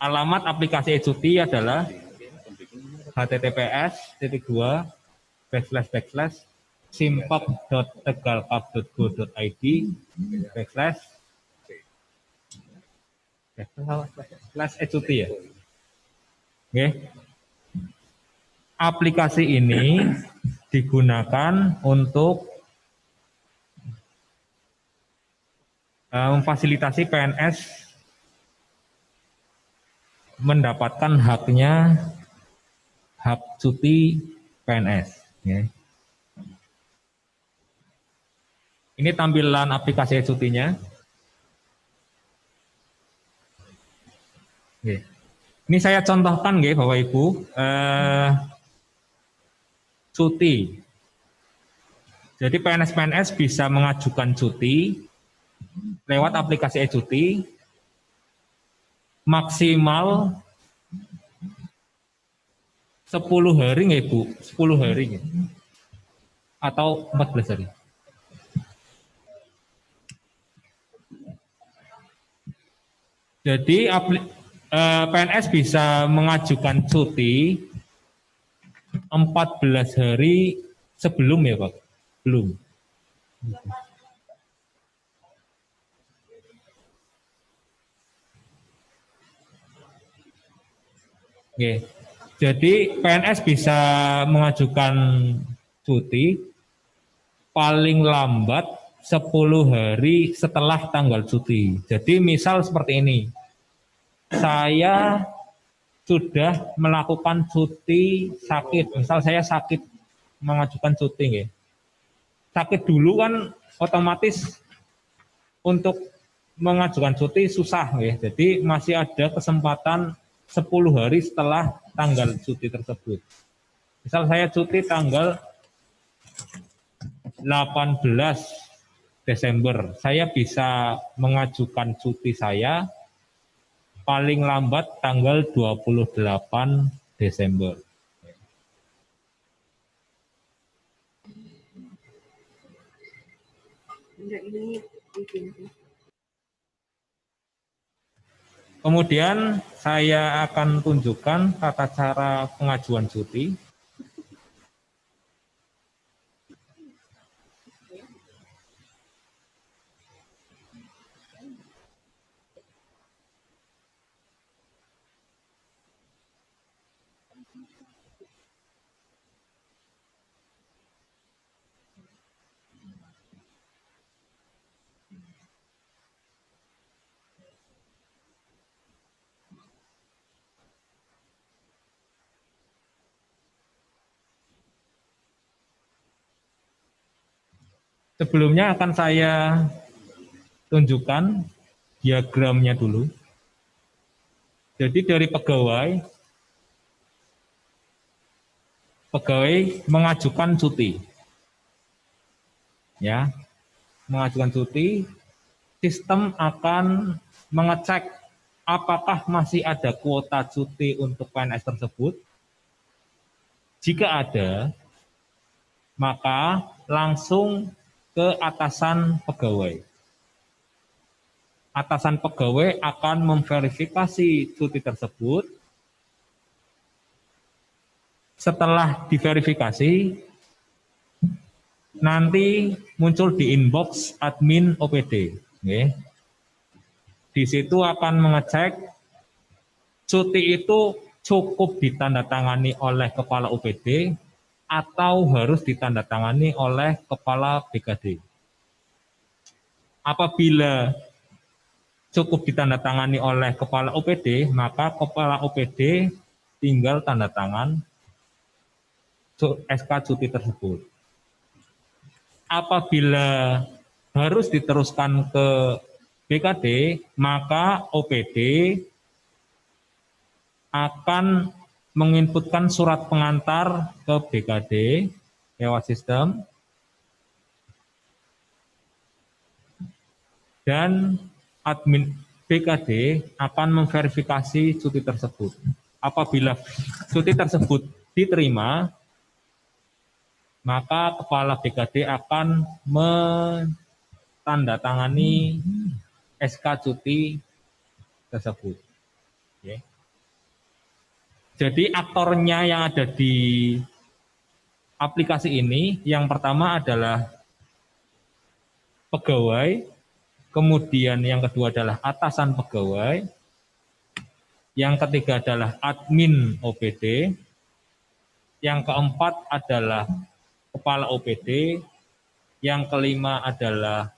Alamat aplikasi e-cuti adalah simpap.tegalkap.go.id/e-cuti ya. Oke. Aplikasi ini digunakan untuk memfasilitasi PNS mendapatkan haknya, hak cuti PNS. Ya. Ini tampilan aplikasi cutinya. Oke. Ini saya contohkan, Bapak Ibu, cuti. Jadi PNS-PNS bisa mengajukan cuti lewat aplikasi e-cuti maksimal 10 hari nggak Bu? 10 hari atau 14 hari. Jadi PNS bisa mengajukan cuti 14 hari sebelum ya Pak? Belum. Oke. Jadi PNS bisa mengajukan cuti paling lambat 10 hari setelah tanggal cuti. Jadi misal seperti ini, saya sudah melakukan cuti sakit, misal saya sakit mengajukan cuti, ya. Sakit dulu kan otomatis untuk mengajukan cuti susah, ya. Jadi masih ada kesempatan 10 hari setelah tanggal cuti tersebut. Misal saya cuti tanggal 18 Desember, saya bisa mengajukan cuti saya paling lambat tanggal 28 Desember. Kemudian saya akan tunjukkan tata cara pengajuan cuti. Sebelumnya akan saya tunjukkan diagramnya dulu. Jadi dari pegawai mengajukan cuti. Ya, mengajukan cuti, sistem akan mengecek apakah masih ada kuota cuti untuk PNS tersebut. Jika ada, maka langsung ke atasan pegawai. Atasan pegawai akan memverifikasi cuti tersebut. Setelah diverifikasi, nanti muncul di inbox admin OPD. Di situ akan mengecek cuti itu cukup ditandatangani oleh kepala OPD atau harus ditandatangani oleh kepala BKD. Apabila cukup ditandatangani oleh kepala OPD, maka kepala OPD tinggal tanda tangan SK cuti tersebut. Apabila harus diteruskan ke BKD, maka OPD akan menginputkan surat pengantar ke BKD lewat sistem dan admin BKD akan memverifikasi cuti tersebut. Apabila cuti tersebut diterima, maka kepala BKD akan menandatangani SK cuti tersebut. Ya. Jadi aktornya yang ada di aplikasi ini, yang pertama adalah pegawai, kemudian yang kedua adalah atasan pegawai, yang ketiga adalah admin OPD, yang keempat adalah kepala OPD, yang kelima adalah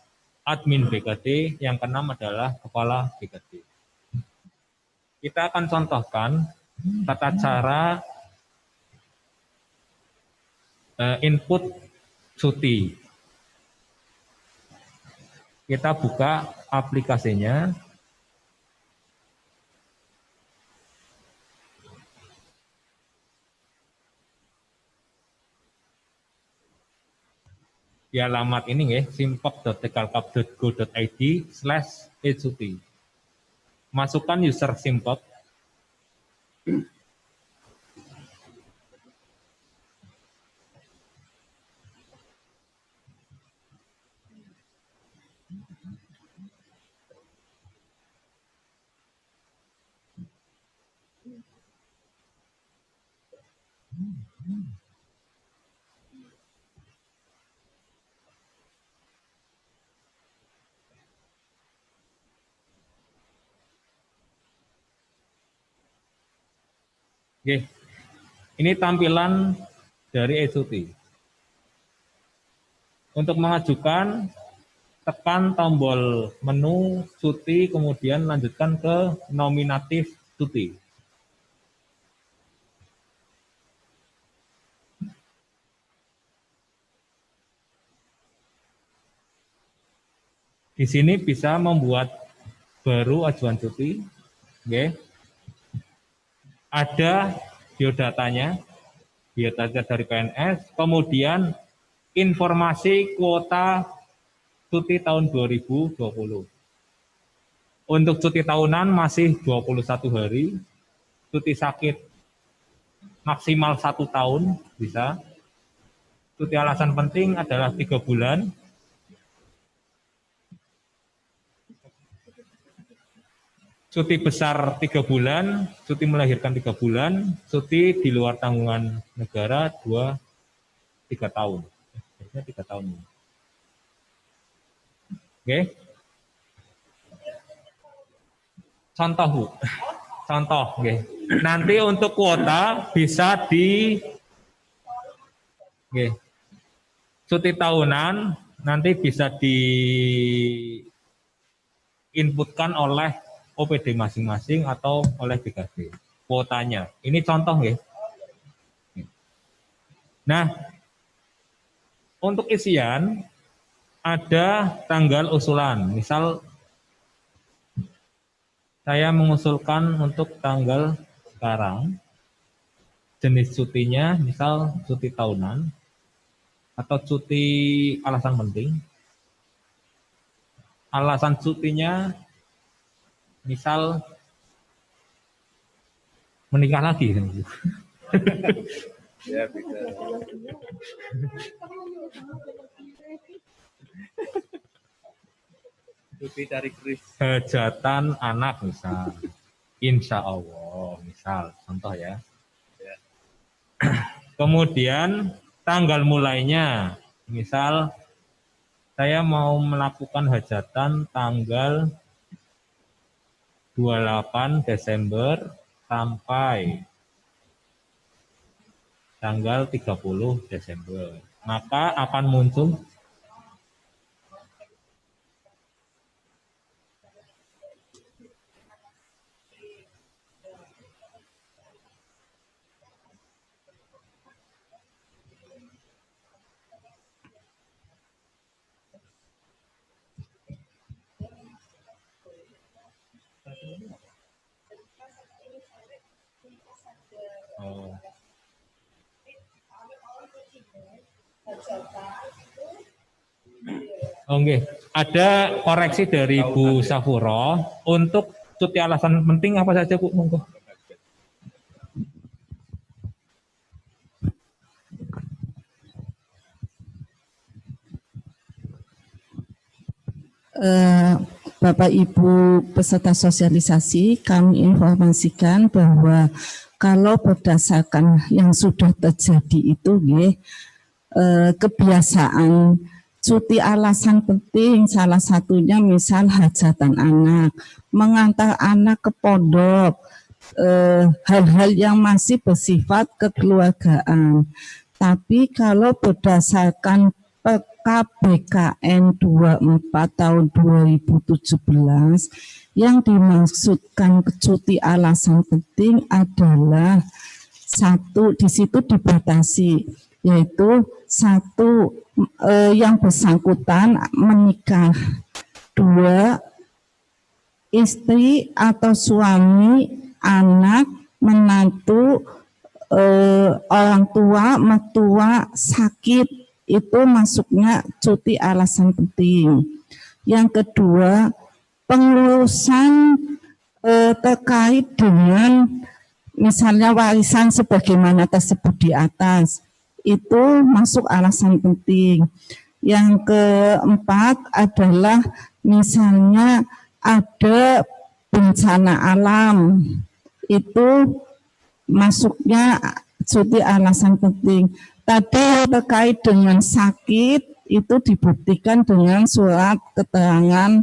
admin BKD, yang keenam adalah kepala BKD. Kita akan contohkan tata cara input cuti. Kita buka aplikasinya. Di alamat ini ya, simpok.tegalkap.go.id/ecuti. Masukkan user simpok. Oke, ini tampilan dari ecuti. Untuk mengajukan, tekan tombol menu cuti, kemudian lanjutkan ke nominatif cuti. Di sini bisa membuat baru ajuan cuti. Oke. Ada biodatanya, biodata dari PNS, kemudian informasi kuota cuti tahun 2020. Untuk cuti tahunan masih 21 hari, cuti sakit maksimal 1 tahun bisa. Cuti alasan penting adalah 3 bulan. Cuti besar 3 bulan, cuti melahirkan 3 bulan, cuti di luar tanggungan negara 3 tahun. Biasanya 3 tahun. Oke. Contoh, Bu. Contoh, oke. Nanti untuk kuota bisa di oke. Cuti tahunan nanti bisa diinputkan oleh OPD masing-masing atau oleh BKD. Kuotanya. Ini contoh ya. Nah, untuk isian ada tanggal usulan. Misal saya mengusulkan untuk tanggal sekarang, jenis cutinya misal cuti tahunan atau cuti alasan penting. Alasan cutinya misal menikah lagi. Ya, bisa. Cuti dari Kris. Hajatan anak misal. Insya Allah, misal. Contoh ya. Kemudian tanggal mulainya. Misal saya mau melakukan hajatan tanggal 28 Desember sampai tanggal 30 Desember. Maka akan muncul Oke, ada koreksi dari Bu Safuro untuk cuti alasan penting apa saja Bu? Monggo. Bapak Ibu peserta sosialisasi, kami informasikan bahwa kalau berdasarkan yang sudah terjadi itu kebiasaan cuti alasan penting, salah satunya misal hajatan anak, mengantar anak ke pondok, hal-hal yang masih bersifat kekeluargaan. Tapi kalau berdasarkan PKBKN 24 tahun 2017 yang dimaksudkan cuti alasan penting adalah satu, di situ dibatasi, yaitu satu, yang bersangkutan menikah, dua, istri atau suami, anak, menantu, orang tua, mertua sakit, itu masuknya cuti alasan penting. Yang kedua, pengurusan terkait dengan misalnya warisan sebagaimana tersebut di atas, itu masuk alasan penting. Yang keempat adalah misalnya ada bencana alam, itu masuknya cuti alasan penting. Tadi terkait dengan sakit itu dibuktikan dengan surat keterangan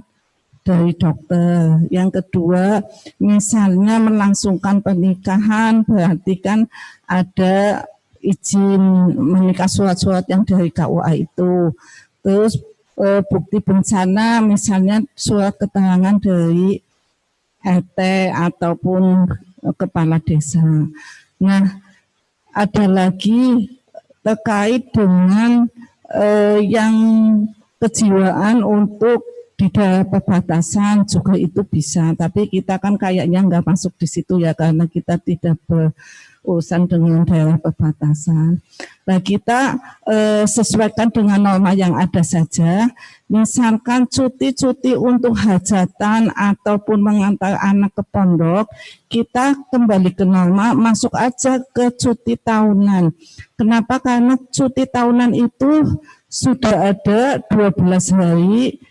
dari dokter. Yang kedua, misalnya melangsungkan pernikahan, berarti kan ada izin menikah, surat-surat yang dari KUA itu. Terus bukti bencana, misalnya surat keterangan dari RT ataupun kepala desa. Nah, ada lagi terkait dengan yang kejiwaan untuk di daerah perbatasan juga itu bisa, tapi kita kan kayaknya nggak masuk di situ ya, karena kita tidak berurusan dengan daerah perbatasan. Nah, kita sesuaikan dengan norma yang ada saja. Misalkan cuti-cuti untuk hajatan ataupun mengantar anak ke pondok, kita kembali ke norma, masuk aja ke cuti tahunan. Kenapa? Karena cuti tahunan itu sudah ada 12 hari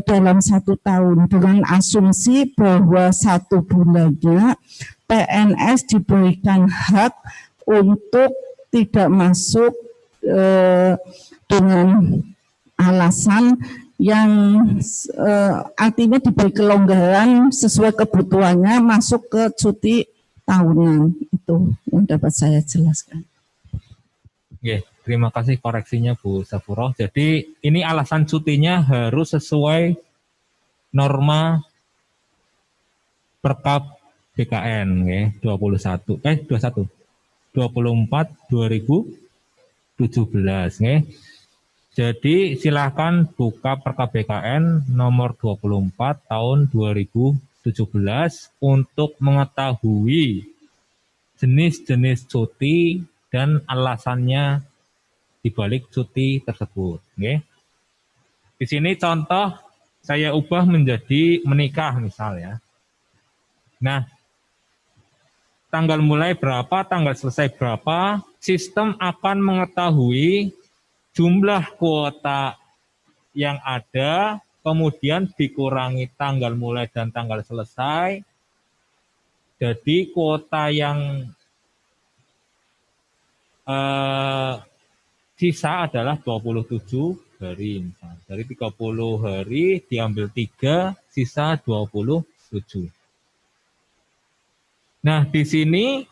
dalam 1 tahun, dengan asumsi bahwa 1 bulannya PNS diberikan hak untuk tidak masuk dengan alasan yang artinya diberi kelonggaran sesuai kebutuhannya masuk ke cuti tahunan. Itu yang dapat saya jelaskan. Oke, terima kasih koreksinya Bu Safuroh. Jadi ini alasan cutinya harus sesuai norma Perkap BKN 24 2017 nggih. Jadi silakan buka Perkap BKN nomor 24 tahun 2017 untuk mengetahui jenis-jenis cuti dan alasannya dibalik cuti tersebut. Nggih. Di sini contoh saya ubah menjadi menikah misal ya. Nah, tanggal mulai berapa, tanggal selesai berapa, sistem akan mengetahui jumlah kuota yang ada, kemudian dikurangi tanggal mulai dan tanggal selesai. Jadi kuota yang sisa adalah 27 hari. Misalnya. Dari 30 hari diambil 3, sisa 27. Nah, di sini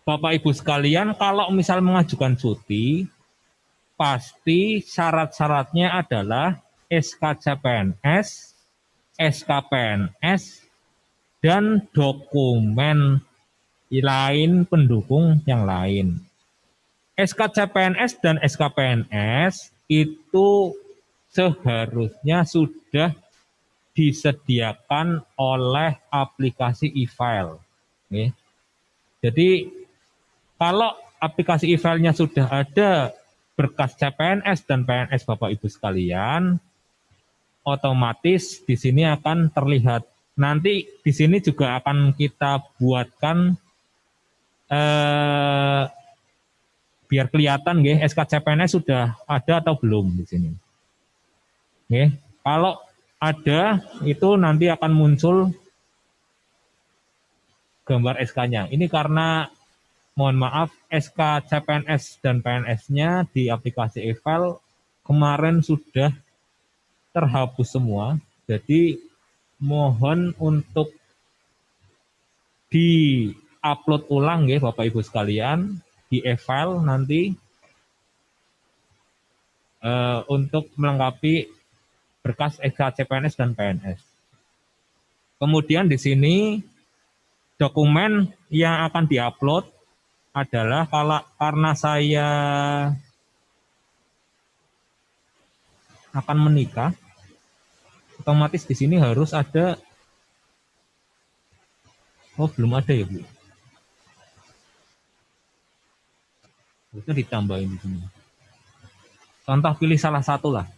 Bapak Ibu sekalian, kalau misal mengajukan cuti, pasti syarat-syaratnya adalah SKCPNS, SKPNS, dan dokumen lain pendukung yang lain. SKCPNS dan SKPNS itu seharusnya sudah disediakan oleh aplikasi e-file. Jadi kalau aplikasi e-filenya sudah ada berkas CPNS dan PNS Bapak Ibu sekalian, otomatis di sini akan terlihat. Nanti di sini juga akan kita buatkan biar kelihatan SK CPNS sudah ada atau belum di sini. Kalau ada, itu nanti akan muncul gambar SK-nya. Ini karena mohon maaf, SK CPNS dan PNS-nya di aplikasi e-file kemarin sudah terhapus semua. Jadi mohon untuk di-upload ulang ya Bapak Ibu sekalian di e-file nanti untuk melengkapi berkas SK CPNS dan PNS. Kemudian di sini dokumen yang akan diupload adalah karena saya akan menikah, otomatis di sini harus ada. Oh, belum ada ya, Bu. Harusnya ditambahin di sini. Contoh pilih salah satu lah.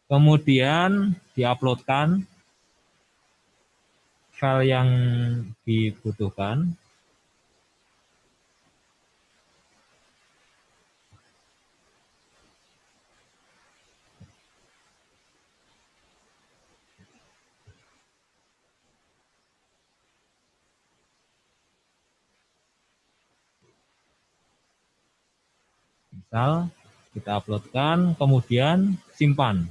Kemudian diuploadkan file yang dibutuhkan. Misal kita uploadkan, kemudian simpan.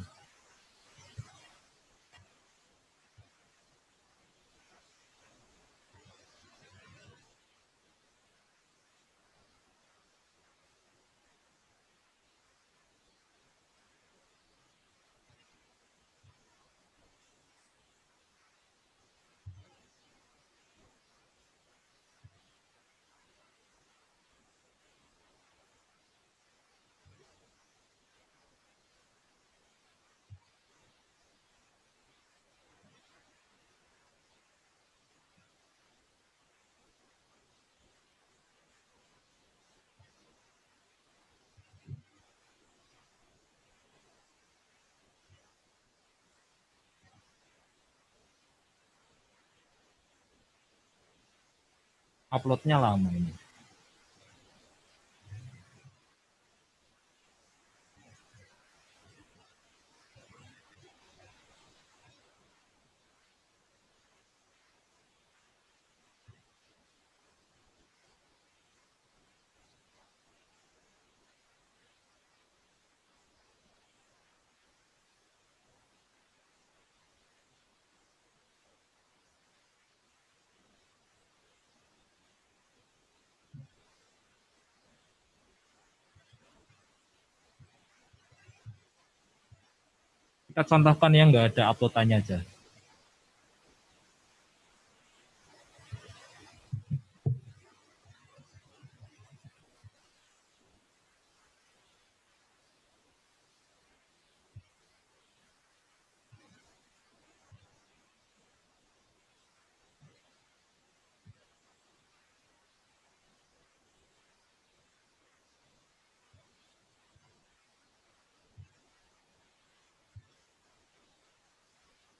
Uploadnya lama ini. Kita contohkan yang nggak ada uploadannya aja.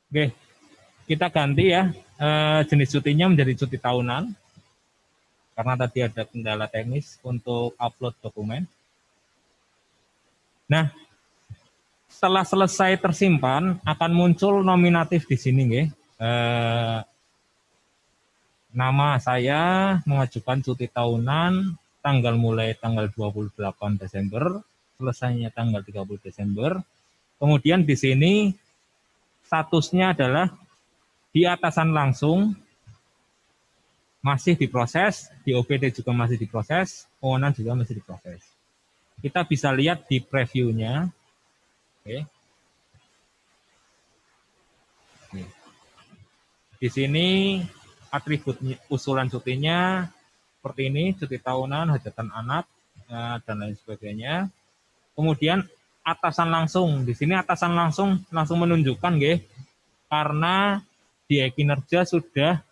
Oke, kita ganti ya jenis cutinya menjadi cuti tahunan. Karena tadi ada kendala teknis untuk upload dokumen. Nah, setelah selesai tersimpan akan muncul nominatif di sini nggih. Nama saya mengajukan cuti tahunan tanggal mulai tanggal 28 Desember, selesainya tanggal 30 Desember. Kemudian di sini statusnya adalah di atasan langsung masih diproses, di OPD juga masih diproses, kewenangan juga masih diproses. Kita bisa lihat di previewnya. Oke. Di sini atribut usulan cutinya seperti ini, cuti tahunan, hajatan anak, dan lain sebagainya. Kemudian atasan langsung, di sini atasan langsung menunjukkan nggih, karena di e-kinerja sudah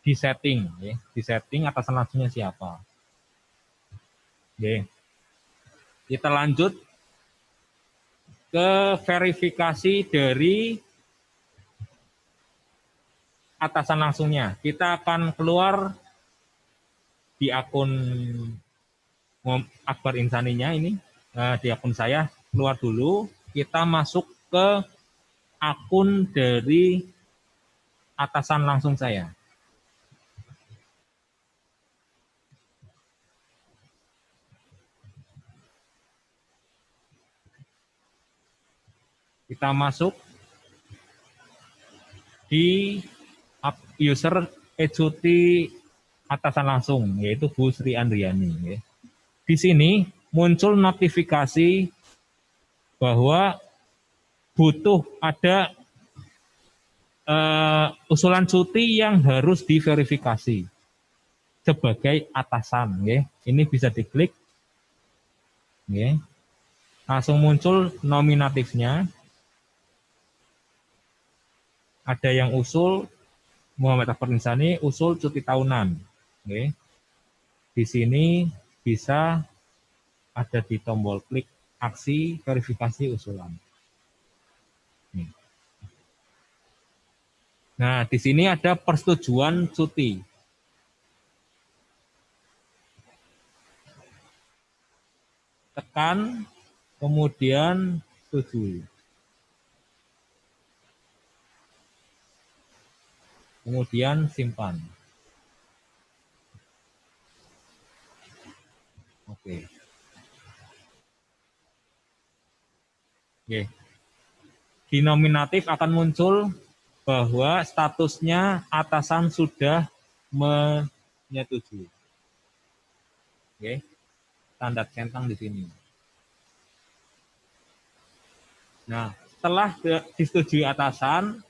disetting, ya, disetting atasan langsungnya siapa. Oke. Kita lanjut ke verifikasi dari atasan langsungnya. Kita akan keluar di akun Akbar Insaninya ini, di akun saya keluar dulu. Kita masuk ke akun dari atasan langsung saya. Kita masuk di user ecuti atasan langsung, yaitu Bu Sri Andriani. Di sini muncul notifikasi bahwa butuh ada usulan cuti yang harus diverifikasi sebagai atasan. Ini bisa diklik. Langsung muncul nominatifnya. Ada yang usul Muhammad Akbar Insani usul cuti tahunan. Di sini bisa ada di tombol klik aksi verifikasi usulan. Nah, di sini ada persetujuan cuti. Tekan, kemudian setujui. Kemudian simpan. Oke. Di nominatif akan muncul bahwa statusnya atasan sudah menyetujui. Tanda centang di sini. Nah, setelah disetujui atasan,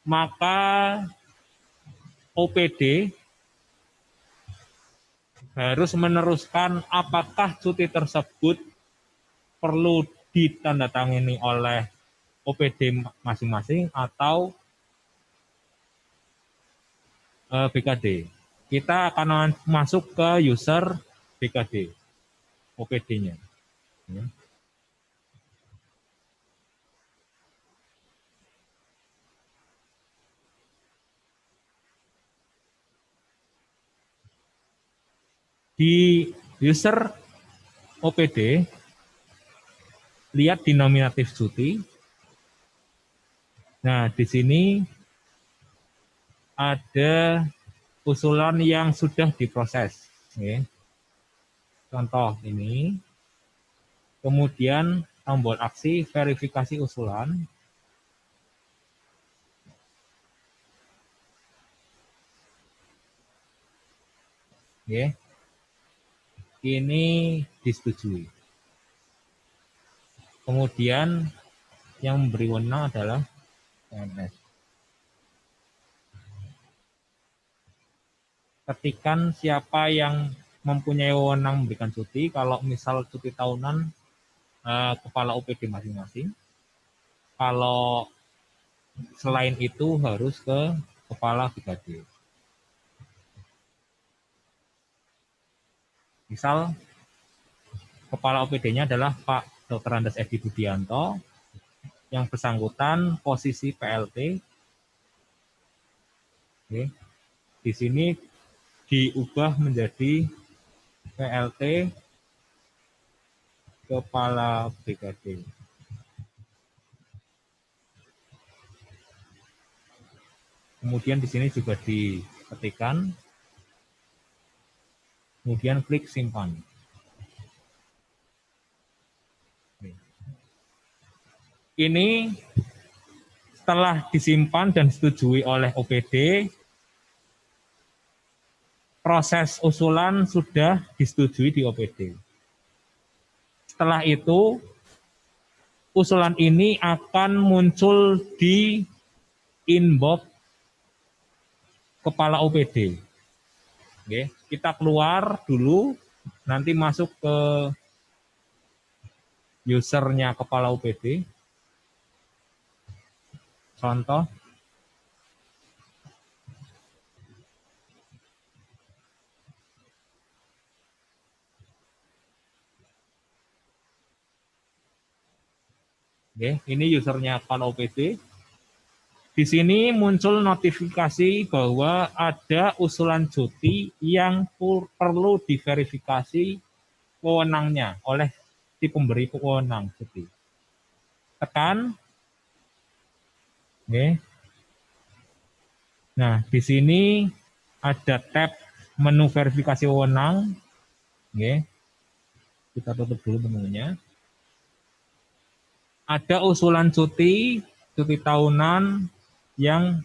maka OPD harus meneruskan apakah cuti tersebut perlu ditandatangani oleh OPD masing-masing atau BKD. Kita akan masuk ke user BKD, OPD-nya. Di user OPD, lihat di nominatif cuti. Nah, di sini ada usulan yang sudah diproses. Contoh ini. Kemudian tombol aksi verifikasi usulan. Ini disetujui. Kemudian yang memberi wewenang adalah PNS. Ketikan siapa yang mempunyai wewenang memberikan cuti. Kalau misal cuti tahunan, kepala OPD masing-masing. Kalau selain itu harus ke kepala BKD. Misal kepala OPD-nya adalah Pak Dr. Andes Edi Budianto, yang bersangkutan posisi PLT. Di sini diubah menjadi PLT kepala BKD. Kemudian di sini juga diketikkan, kemudian klik simpan. Ini setelah disimpan dan disetujui oleh OPD, proses usulan sudah disetujui di OPD. Setelah itu, usulan ini akan muncul di inbox kepala OPD. Kita keluar dulu, nanti masuk ke usernya kepala OPD. Contoh. Ini usernya kepala OPD. Di sini muncul notifikasi bahwa ada usulan cuti yang perlu diverifikasi wewenangnya oleh si pemberi wewenang cuti. Tekan, Oke. Nah, di sini ada tab menu verifikasi wewenang. Oke. Kita tutup dulu menunya. Ada usulan cuti tahunan yang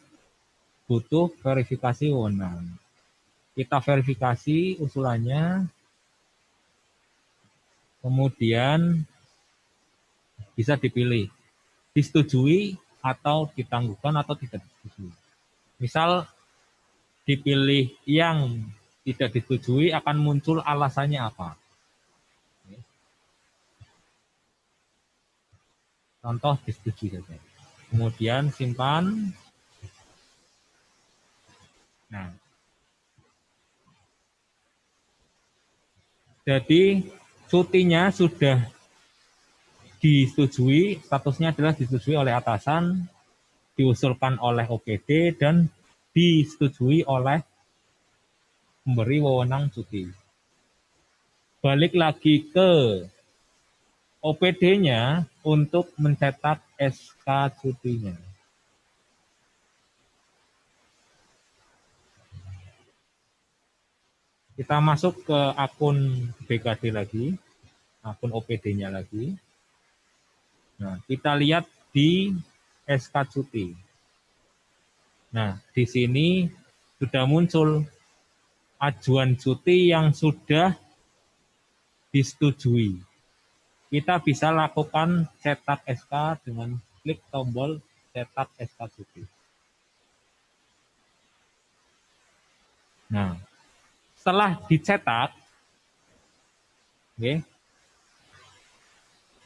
butuh verifikasi wewenang. Kita verifikasi usulannya, kemudian bisa dipilih, disetujui atau ditangguhkan atau tidak disetujui. Misal dipilih yang tidak disetujui akan muncul alasannya apa. Contoh disetujui saja. Kemudian simpan. Nah, jadi cutinya sudah disetujui, statusnya adalah disetujui oleh atasan, diusulkan oleh OPD, dan disetujui oleh pemberi wewenang cuti. Balik lagi ke OPD-nya untuk mencetak SK cutinya. Kita masuk ke akun BKD lagi, akun OPD-nya lagi. Nah, kita lihat di SK cuti. Nah, di sini sudah muncul ajuan cuti yang sudah disetujui. Kita bisa lakukan cetak SK dengan klik tombol cetak SK cuti. Nah, setelah dicetak,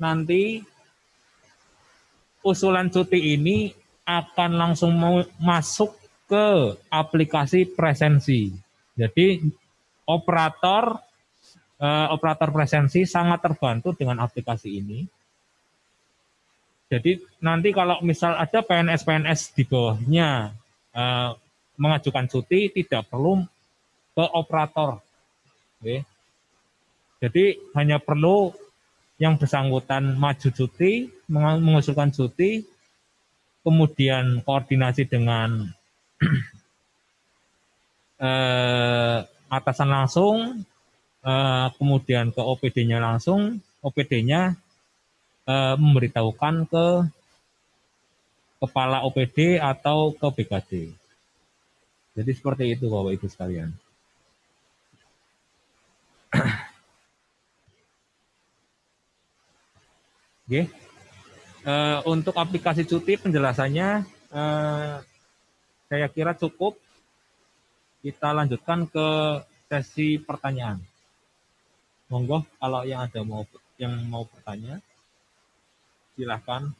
nanti usulan cuti ini akan langsung masuk ke aplikasi presensi. Jadi operator presensi sangat terbantu dengan aplikasi ini. Jadi nanti kalau misal ada PNS di bawahnya mengajukan cuti, tidak perlu ke operator. Jadi hanya perlu yang bersangkutan maju cuti, mengusulkan cuti, kemudian koordinasi dengan atasan langsung, kemudian ke OPD-nya langsung, OPD-nya memberitahukan ke kepala OPD atau ke BKD. Jadi seperti itu Bapak Ibu sekalian. Oke. Untuk aplikasi cuti penjelasannya saya kira cukup. Kita lanjutkan ke sesi pertanyaan. Monggo kalau yang mau bertanya, silahkan.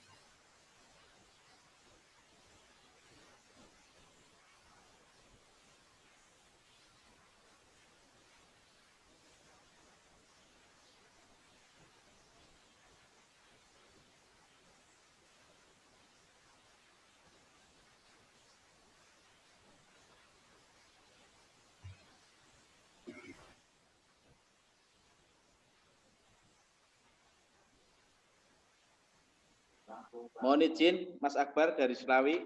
Mohon izin, Mas Akbar dari Selawi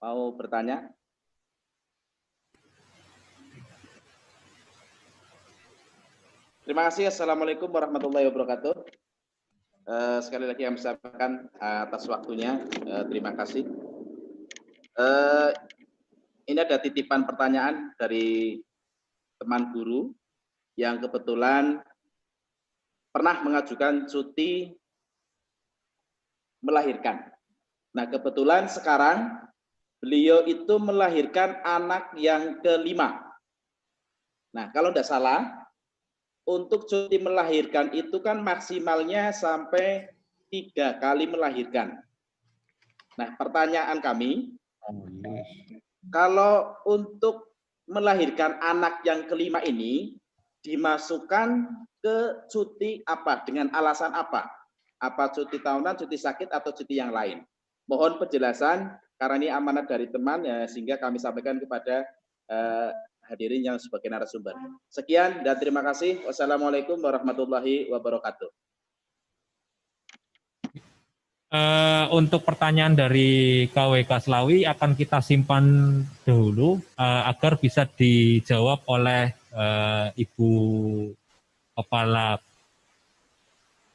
mau bertanya. Terima kasih. Assalamualaikum warahmatullahi wabarakatuh. Sekali lagi kami sampaikan atas waktunya. Terima kasih. Ini ada titipan pertanyaan dari teman guru yang kebetulan pernah mengajukan cuti melahirkan. Nah, kebetulan sekarang beliau itu melahirkan anak yang kelima. Nah, kalau tidak salah, untuk cuti melahirkan itu kan maksimalnya sampai 3 kali melahirkan. Nah, pertanyaan kami, kalau untuk melahirkan anak yang kelima ini dimasukkan ke cuti apa? Dengan alasan apa? Apa cuti tahunan, cuti sakit, atau cuti yang lain? Mohon penjelasan, karena ini amanat dari teman, ya, sehingga kami sampaikan kepada hadirin yang sebagai narasumber. Sekian dan terima kasih. Wassalamualaikum warahmatullahi wabarakatuh. Untuk pertanyaan dari KWK Slawi akan kita simpan dahulu agar bisa dijawab oleh Ibu Kepala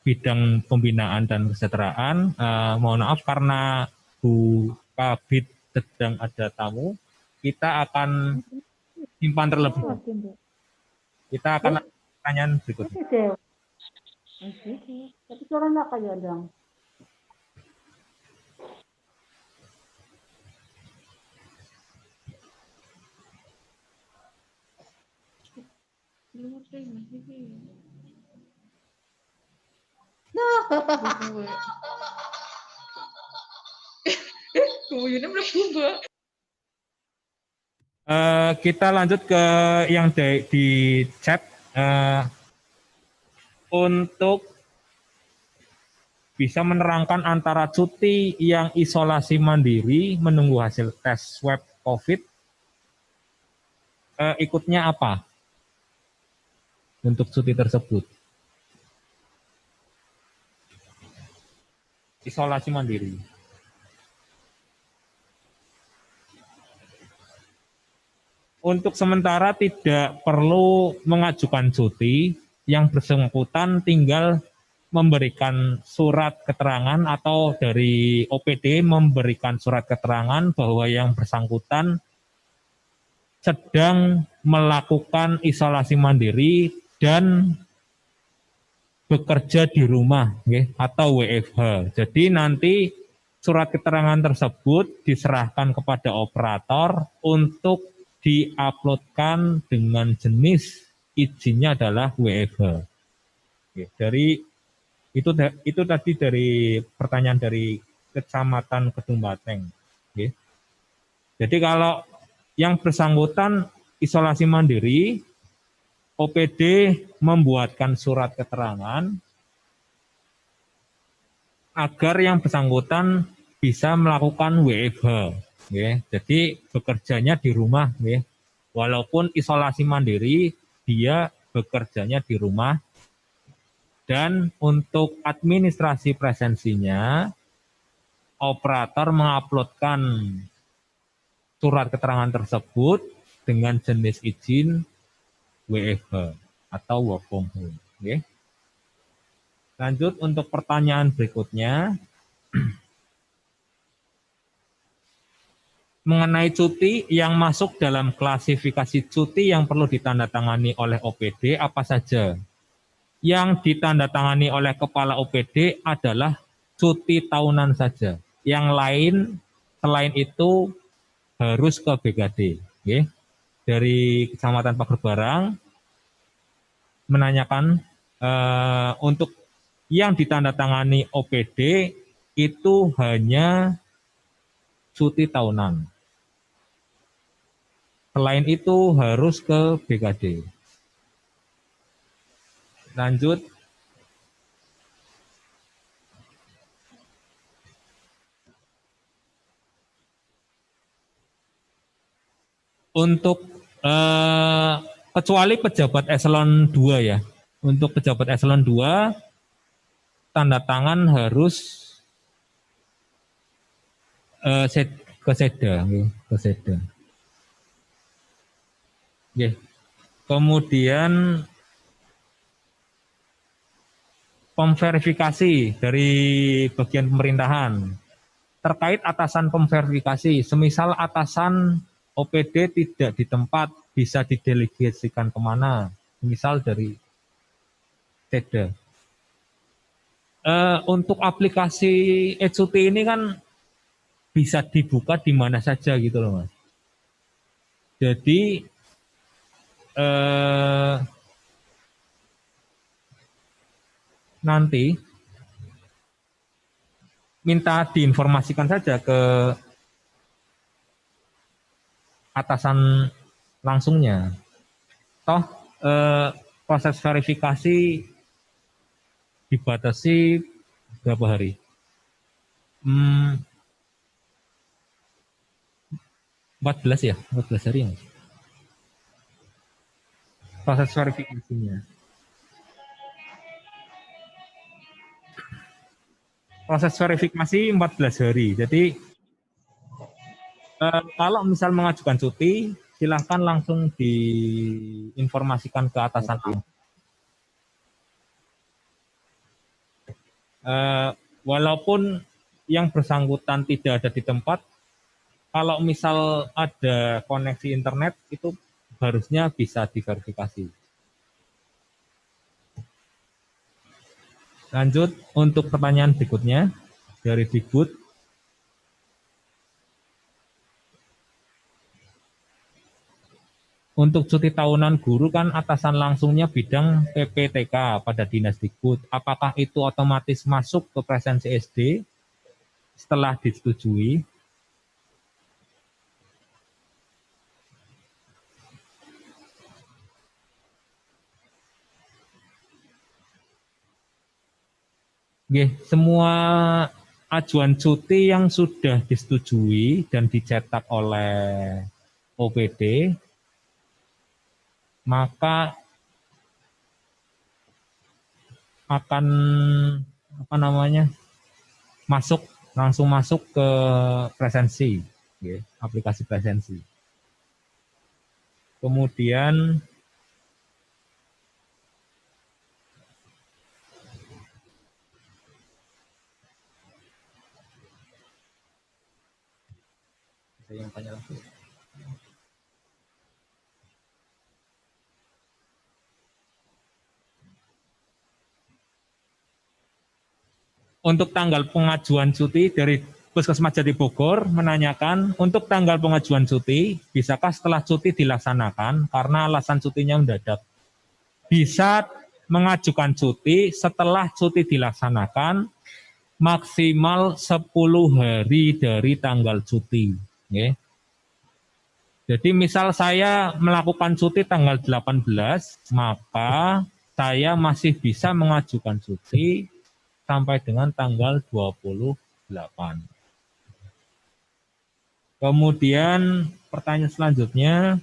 Bidang Pembinaan dan Kesejahteraan. Mohon maaf karena Bu Kabid sedang ada tamu, kita akan simpan terlebih dahulu. Kita akan pertanyaan berikutnya. Tapi suaranya kayak dong. Kita lanjut ke yang di chat. Untuk bisa menerangkan antara cuti yang isolasi mandiri menunggu hasil tes swab COVID, ikutnya apa untuk cuti tersebut? Isolasi mandiri. Untuk sementara tidak perlu mengajukan cuti, yang bersangkutan tinggal memberikan surat keterangan atau dari OPD memberikan surat keterangan bahwa yang bersangkutan sedang melakukan isolasi mandiri dan bekerja di rumah atau WFH. Jadi nanti surat keterangan tersebut diserahkan kepada operator untuk diuploadkan dengan jenis izinnya adalah WFH. Dari itu tadi dari pertanyaan dari Kecamatan Kedung Bateng. Jadi kalau yang bersangkutan isolasi mandiri, OPD membuatkan surat keterangan agar yang bersangkutan bisa melakukan WFH. Jadi bekerjanya di rumah, walaupun isolasi mandiri, dia bekerjanya di rumah. Dan untuk administrasi presensinya, operator menguploadkan surat keterangan tersebut dengan jenis izin WFH atau work from home. Lanjut untuk pertanyaan berikutnya. Mengenai cuti yang masuk dalam klasifikasi cuti yang perlu ditandatangani oleh OPD apa saja? Yang ditandatangani oleh kepala OPD adalah cuti tahunan saja. Yang lain selain itu harus ke BKD. Dari Kecamatan Pagerbarang menanyakan untuk yang ditandatangani OPD itu hanya cuti tahunan. Selain itu harus ke BKD. Lanjut. Untuk kecuali pejabat eselon 2 ya. Untuk pejabat eselon 2 tanda tangan harus ke Seda. Kemudian pemverifikasi dari bagian pemerintahan terkait atasan pemverifikasi, semisal atasan OPD tidak di tempat, bisa didelegasikan kemana, misal dari Seda. Untuk aplikasi e-cuti ini kan bisa dibuka di mana saja gitu loh Mas. Jadi nanti minta diinformasikan saja ke atasan langsungnya. Toh proses verifikasi dibatasi berapa hari? 14 ya, 14 hari ya. Proses verifikasinya. proses verifikasi 14 hari. Jadi kalau misal mengajukan cuti, silahkan langsung diinformasikan ke atasan. Walaupun yang bersangkutan tidak ada di tempat, kalau misal ada koneksi internet itu harusnya bisa diverifikasi. Lanjut untuk pertanyaan berikutnya dari Dikbud. Untuk cuti tahunan guru kan atasan langsungnya bidang PPTK pada Dinas Dikbud. Apakah itu otomatis masuk ke presensi SD setelah disetujui? Semua ajuan cuti yang sudah disetujui dan dicetak oleh OPD, maka akan langsung masuk ke presensi, aplikasi presensi. Kemudian saya yang tanya lagi. Untuk tanggal pengajuan cuti dari Puskesmas Jati Bogor menanyakan untuk tanggal pengajuan cuti, bisakah setelah cuti dilaksanakan karena alasan cutinya mendadak? Bisa mengajukan cuti setelah cuti dilaksanakan maksimal 10 hari dari tanggal cuti. Jadi misal saya melakukan cuti tanggal 18, maka saya masih bisa mengajukan cuti sampai dengan tanggal 28. Kemudian pertanyaan selanjutnya,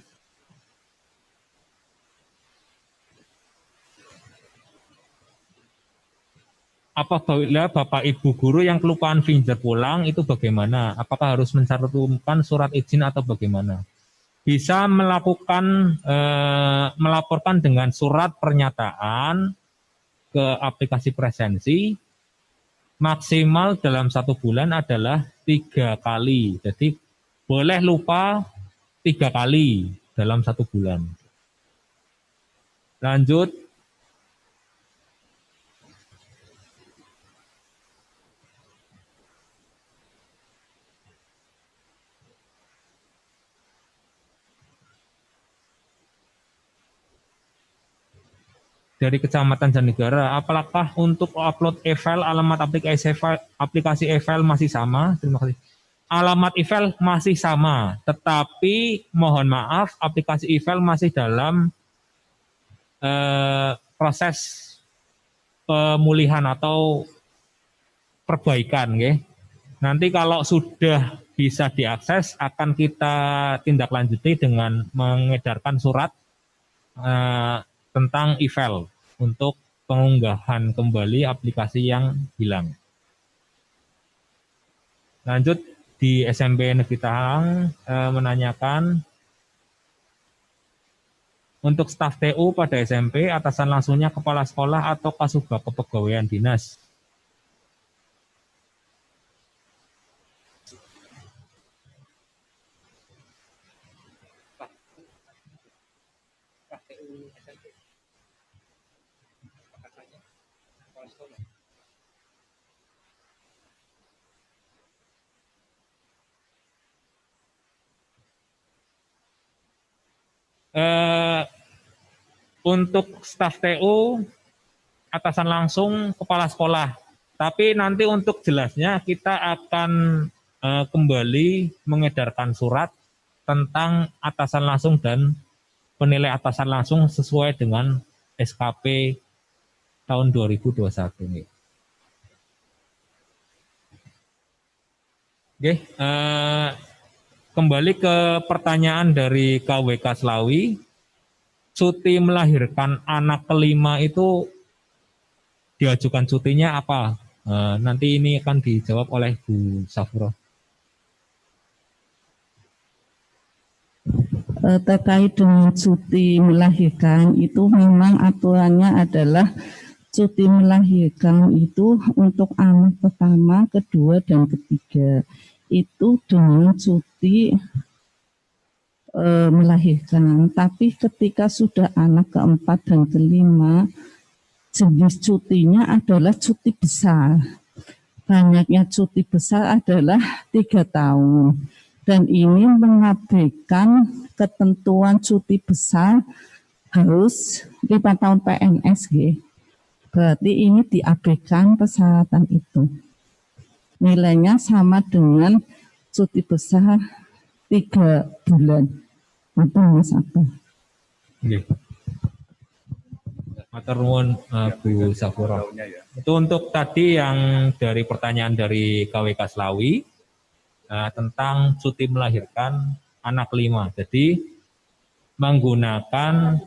apabila Bapak Ibu guru yang kelupaan finger pulang itu bagaimana? Apakah harus mencantumkan surat izin atau bagaimana? Bisa melaporkan dengan surat pernyataan ke aplikasi presensi. Maksimal dalam 1 bulan adalah 3 kali. Jadi boleh lupa 3 kali dalam 1 bulan. Lanjut. Dari Kecamatan Janegara, apakah untuk upload e-file alamat aplikasi e-file masih sama? Terima kasih. Alamat e-file masih sama, tetapi mohon maaf aplikasi e-file masih dalam proses pemulihan atau perbaikan. Nanti kalau sudah bisa diakses akan kita tindak lanjuti dengan mengedarkan surat tentang e-file untuk pengunggahan kembali aplikasi yang hilang. Lanjut di SMP Negeri Tahang menanyakan untuk staf TU pada SMP atasan langsungnya kepala sekolah atau Kasubag Kepegawaian Dinas. Untuk staf TU atasan langsung kepala sekolah. Tapi nanti untuk jelasnya kita akan kembali mengedarkan surat tentang atasan langsung dan penilai atasan langsung sesuai dengan SKP tahun 2021 ini. Oke, kembali ke pertanyaan dari KWK Slawi. Cuti melahirkan anak kelima itu diajukan cutinya apa? Nanti ini akan dijawab oleh Bu Safro. Terkait dengan cuti melahirkan itu memang aturannya adalah cuti melahirkan itu untuk anak pertama, kedua, dan ketiga. Itu dengan cuti melahirkan. Tapi ketika sudah anak keempat dan kelima, jenis cutinya adalah cuti besar. Banyaknya cuti besar adalah 3 tahun. Dan ini mengabaikan ketentuan cuti besar harus 5 tahun PNS. Berarti ini diabaikan persyaratan itu. Nilainya sama dengan cuti besar 3 bulan. Itu Mas Abah. Matur nuwun Bu Safuro. Itu untuk tadi yang dari pertanyaan dari KWK Slawi tentang cuti melahirkan anak 5. Jadi menggunakan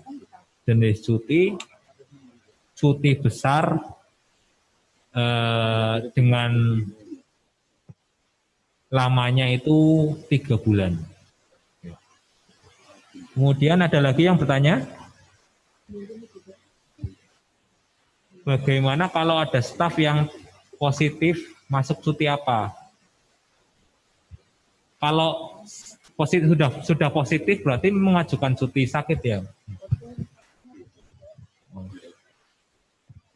jenis cuti besar dengan lamanya itu 3 bulan. Kemudian ada lagi yang bertanya, bagaimana kalau ada staf yang positif masuk cuti apa? Kalau positif sudah positif berarti mengajukan cuti sakit ya.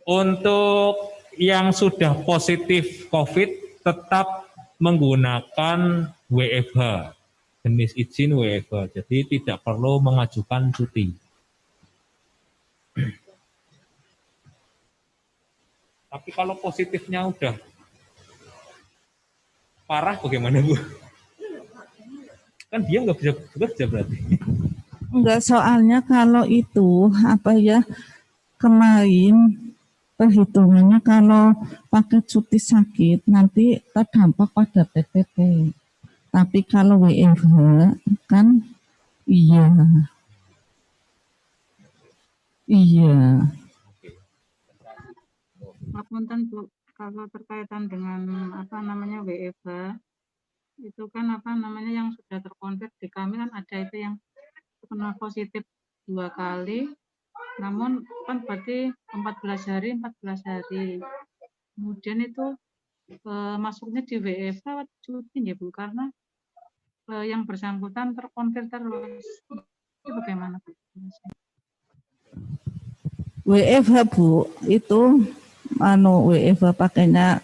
Untuk yang sudah positif COVID tetap menggunakan WFH, jenis izin WFH. Jadi tidak perlu mengajukan cuti. Tapi kalau positifnya udah parah bagaimana Bu? Kan dia nggak bisa bekerja berarti. Enggak, soalnya kalau itu kemarin perhitungannya kalau pakai cuti sakit nanti terdampak pada PPP. Tapi kalau WFH kan iya. Ngapunten Bu, kalau berkaitan dengan WFH itu kan yang sudah terkonfirmasi di kami kan ada itu yang kena positif 2 kali, namun kan berarti 14 hari. Kemudian itu masuknya di WFH cuti ya Bu, karena yang bersangkutan terkonfirmasi terus. Itu bagaimana Bu? WFH Bu, itu WFH pakainya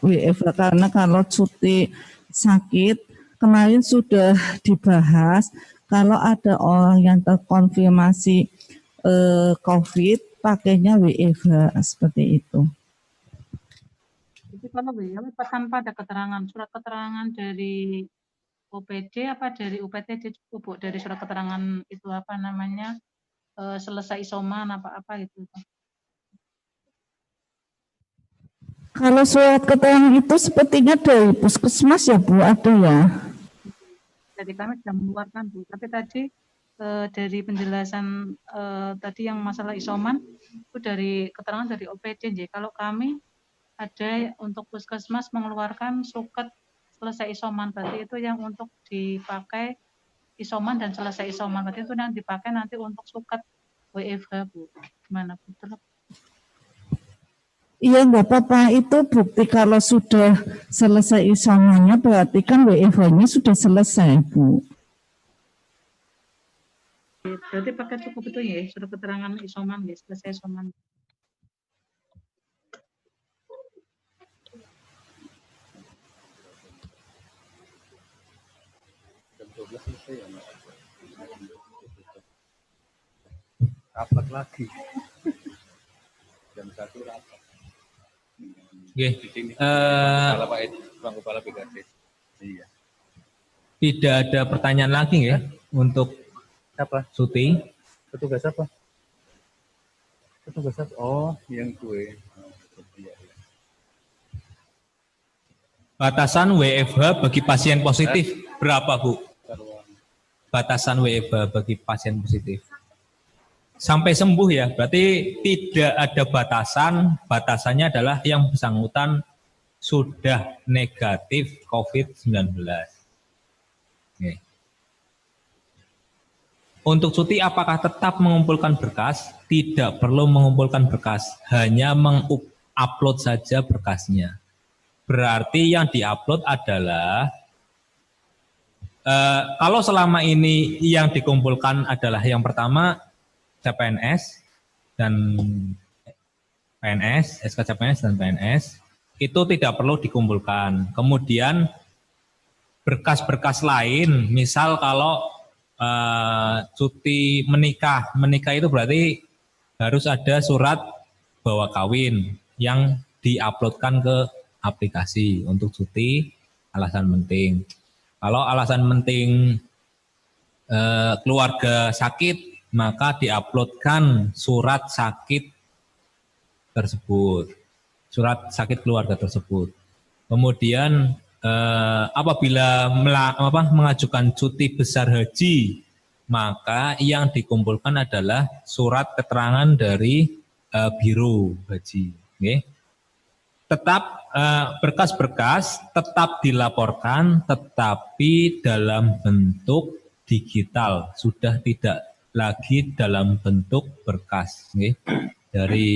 WFH karena kalau cuti sakit kemarin sudah dibahas kalau ada orang yang terkonfirmasi COVID pakainya WFH seperti itu. Jadi kalau tanpa ada keterangan, surat keterangan dari OPD apa dari UPT cukup Bu, dari surat keterangan itu selesai isoman apa gitu. Kalau surat keterangan itu sepertinya dari puskesmas ya Bu, ada ya? Jadi kami sudah mengeluarkan Bu, tapi tadi dari penjelasan tadi yang masalah isoman itu dari keterangan dari OPD. Jadi kalau kami ada untuk puskesmas mengeluarkan suket selesai isoman, berarti itu yang untuk dipakai isoman dan selesai isoman, berarti itu yang dipakai nanti untuk suket WFH Bu. Gimana Bu? Iya nggak apa-apa, itu bukti kalau sudah selesai isomannya berarti kan WFH-nya sudah selesai Bu. Berarti pakai cukup itu ya, surat keterangan isoman ya, selesai isoman. Rapat lagi. Jam 1 rapat. Kepala BKD. Iya. Tidak ada pertanyaan lagi ya untuk Siapa? cuti. Petugas apa? Petugas apa? Oh, yang gue. Batasan WFH bagi pasien positif berapa Bu? Batasan WFH bagi pasien positif. sampai sembuh ya, berarti tidak ada batasan, batasannya adalah yang bersangkutan sudah negatif COVID-19. Oke. Untuk cuti apakah tetap mengumpulkan berkas? Tidak perlu mengumpulkan berkas, hanya mengupload saja berkasnya. Berarti yang diupload adalah kalau selama ini yang dikumpulkan adalah yang pertama CPNS dan PNS, SK CPNS dan PNS, itu tidak perlu dikumpulkan. Kemudian berkas-berkas lain, misal kalau cuti menikah itu berarti harus ada surat bawa kawin yang diuploadkan ke aplikasi untuk cuti alasan penting. Kalau alasan penting keluarga sakit, maka diuploadkan surat sakit tersebut, surat sakit keluarga tersebut. Kemudian apabila mengajukan cuti besar haji, maka yang dikumpulkan adalah surat keterangan dari biro haji. Okay. Tetap berkas-berkas tetap dilaporkan, tetapi dalam bentuk digital, sudah tidak lagi dalam bentuk berkas. Okay. Dari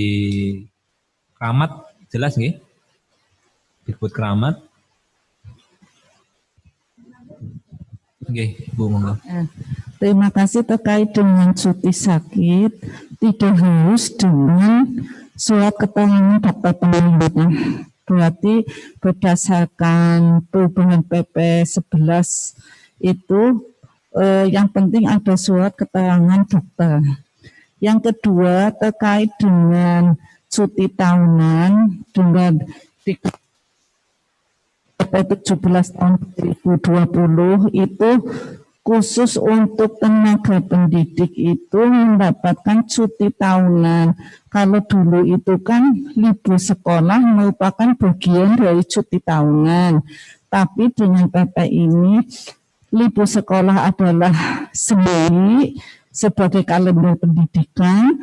Keramat jelas nggih? Digbud Keramat. Oke, Bu monggo. Terima kasih. Terkait dengan cuti sakit, tidak harus dengan surat keterangan daftar pemilih. Berarti berdasarkan Perhubungan PP 11 itu yang penting ada surat keterangan dokter. Yang kedua, terkait dengan cuti tahunan dengan PP 17 tahun 2020 itu khusus untuk tenaga pendidik itu mendapatkan cuti tahunan. Kalau dulu itu kan libur sekolah merupakan bagian dari cuti tahunan. Tapi dengan PP ini libur sekolah adalah sendiri sebagai kalender pendidikan,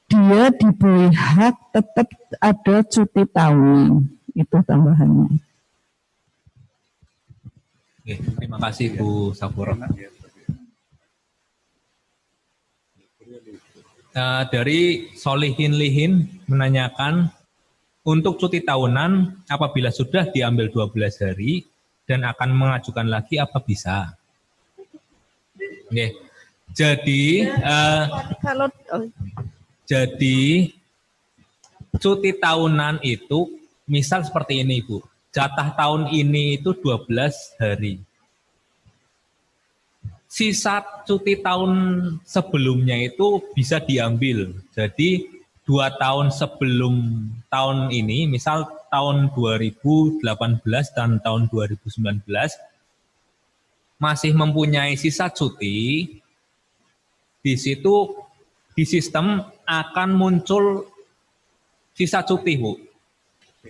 dia diberi hak tetap ada cuti tahunan. Itu tambahannya. Oke, terima kasih Bu Safura. Dari Solihin Lihin menanyakan, untuk cuti tahunan apabila sudah diambil 12 hari dan akan mengajukan lagi apa bisa? Oke. Jadi cuti tahunan itu misal seperti ini Bu. Jatah tahun ini itu 12 hari. Sisa cuti tahun sebelumnya itu bisa diambil. Jadi 2 tahun sebelum tahun ini, misal tahun 2018 dan tahun 2019, masih mempunyai sisa cuti, di situ di sistem akan muncul sisa cuti, Bu.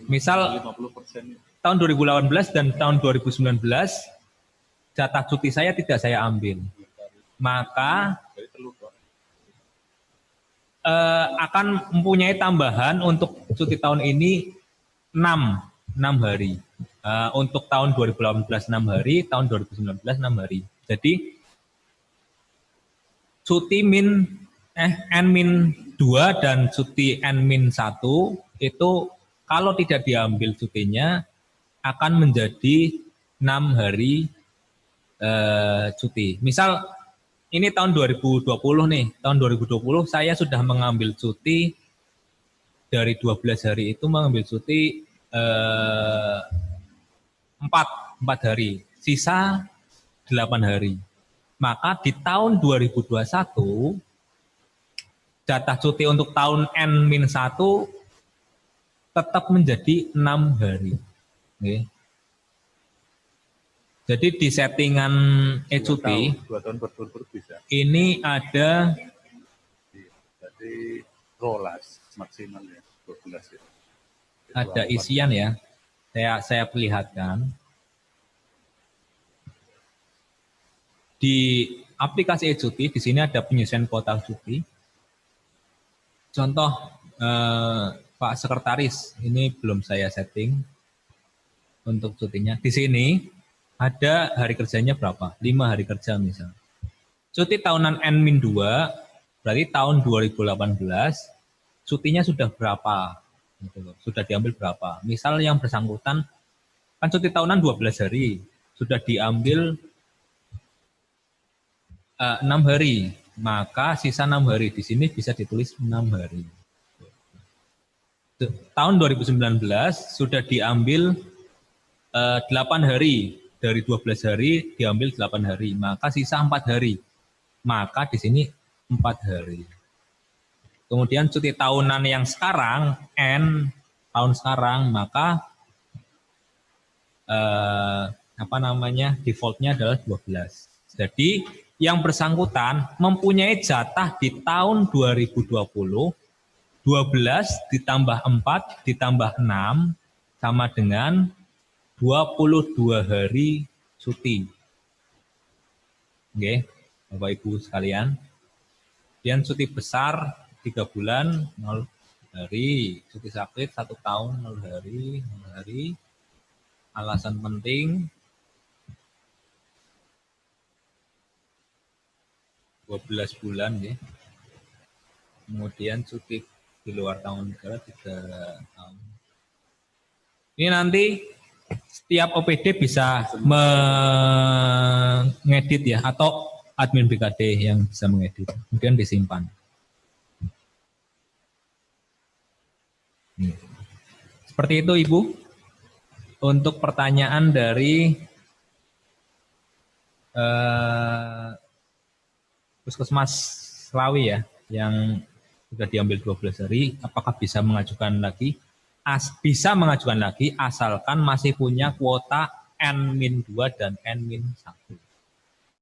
Misal 50%. Tahun 2018 dan tahun 2019 jatah cuti saya tidak saya ambil, maka akan mempunyai tambahan untuk cuti tahun ini 6 hari. Untuk tahun 2018 6 hari, tahun 2019 6 hari. Jadi cuti N-2 dan cuti N-1 itu kalau tidak diambil cutinya akan menjadi 6 hari cuti. Misal ini tahun 2020 nih, tahun 2020 saya sudah mengambil cuti dari 12 hari itu mengambil cuti 4 hari, sisa 8 hari. Maka di tahun 2021 jatah cuti untuk tahun N-1 tetap menjadi 6 hari. Okay. Jadi di settingan e-cuti 2 tahun berturut-turut bisa. Ini ada jadi rolas maksimal ya 12 ya. Ada isian ya. Saya perlihatkan. Di aplikasi e-cuti di sini ada penyesuaian kuota cuti. contoh Pak Sekretaris, ini belum saya setting untuk cutinya. Di sini ada hari kerjanya berapa? 5 hari kerja misal. Cuti tahunan N-2 berarti tahun 2018 cutinya sudah berapa? Gitu loh. Sudah diambil berapa? Misal yang bersangkutan kan cuti tahunan 12 hari, sudah diambil 6 hari, maka sisa 6 hari di sini bisa ditulis 6 hari. Tahun 2019 sudah diambil 8 hari, dari 12 hari diambil 8 hari, maka sisa 4 hari. Maka di sini 4 hari. Kemudian cuti tahunan yang sekarang, N tahun sekarang, maka defaultnya adalah 12. Jadi yang bersangkutan mempunyai jatah di tahun 2020, 12 ditambah 4 ditambah 6 sama dengan 22 hari cuti. Oke, Bapak Ibu sekalian. Kemudian cuti besar 3 bulan 0 hari, cuti sakit 1 tahun 0 hari, alasan penting 12 bulan ya. Kemudian cuti di luar tahun negara 3 tahun. Ini nanti setiap OPD bisa mengedit ya, atau admin BKD yang bisa mengedit, kemudian disimpan. Seperti itu Ibu, untuk pertanyaan dari Puskesmas Slawi ya, yang sudah diambil 12 hari, apakah bisa mengajukan lagi? Bisa mengajukan lagi asalkan masih punya kuota N-2 dan N-1.